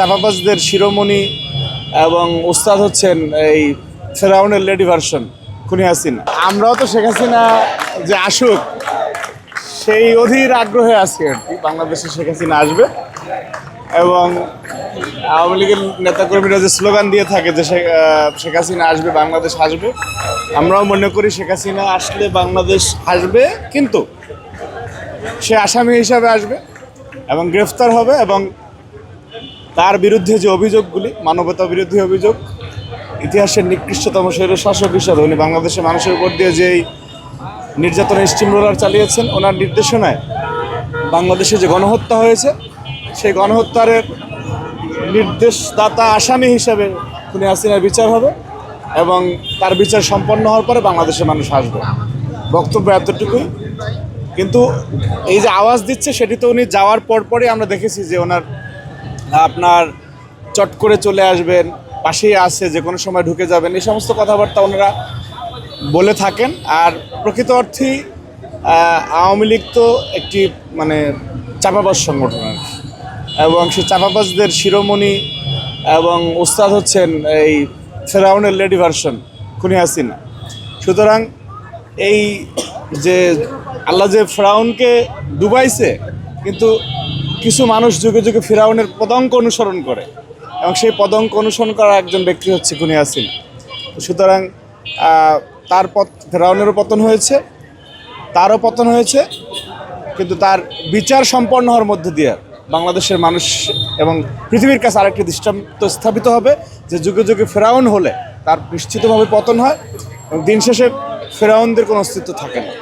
চাপাবাজদের শিরোমণি এবং ওস্তাদ হচ্ছেন এই ফেরাউনের লেডি ভার্সন খুনি হাসিনা। আমরাও তো শেখ হাসিনা যে আসুক সেই অধীর আগ্রহে আছি আর কি। বাংলাদেশে শেখ হাসিনা আসবে এবং আওয়ামী লীগের নেতাকর্মীরা যে স্লোগান দিয়ে থাকে যে শেখ হাসিনা আসবে, বাংলাদেশ আসবে, আমরাও মনে করি শেখ হাসিনা আসলে বাংলাদেশ আসবে, কিন্তু সে আসামি হিসাবে আসবে এবং গ্রেফতার হবে এবং তার বিরুদ্ধে যে অভিযোগগুলি মানবতা বিরোধী অভিযোগ, ইতিহাসের নিকৃষ্টতম স্বৈরশাসক হিসাবে উনি বাংলাদেশের মানুষের উপর দিয়ে যেই নির্যাতনের স্টিম রোলার চালিয়েছেন, ওনার নির্দেশনায় বাংলাদেশে যে গণহত্যা হয়েছে সেই গণহত্যার নির্দেশদাতা আসামি হিসাবে খুনি হাসিনার বিচার হবে এবং তার বিচার সম্পন্ন হওয়ার পরে বাংলাদেশের মানুষ আসবে। বক্তব্য এতটুকুই। কিন্তু এই যে আওয়াজ দিচ্ছে সেটি তো উনি যাওয়ার পরই আমরা দেখেছি যে ওনার আপনার চট করে চলে আসবেন, পাশেই আছে, যে কোনো সময় ঢুকে যাবেন, এই সমস্ত কথাবার্তা ওনারা বলে থাকেন। আর প্রকৃত অর্থেই আওয়ামী লীগ তো একটি মানে চাপাবাজ সংগঠন আর কি, এবং সেই চাপাবাজদের শিরোমণি এবং ওস্তাদ হচ্ছেন এই ফেরাউনের লেডি ভার্সন খুনি হাসিনা। সুতরাং এই যে আল্লাহ যে ফেরাউনকে ডুবাইছে, কিন্তু কিছু মানুষ যুগে যুগে ফেরাউনের পদঙ্ক অনুসরণ করে এবং সেই পদঙ্ক অনুসরণ করা একজন ব্যক্তি হচ্ছে খুনি হাসিনা। সুতরাং তার ফেরাউনেরও পতন হয়েছে, তারও পতন হয়েছে, কিন্তু তার বিচার সম্পন্ন হওয়ার মধ্য দিয়ে বাংলাদেশের মানুষ এবং পৃথিবীর কাছে আরেকটি দৃষ্টান্ত স্থাপিত হবে যে যুগে যুগে ফেরাউন হলে তার নিশ্চিতভাবে পতন হয় এবং দিন শেষে ফেরাউনদের কোনো অস্তিত্ব থাকে না।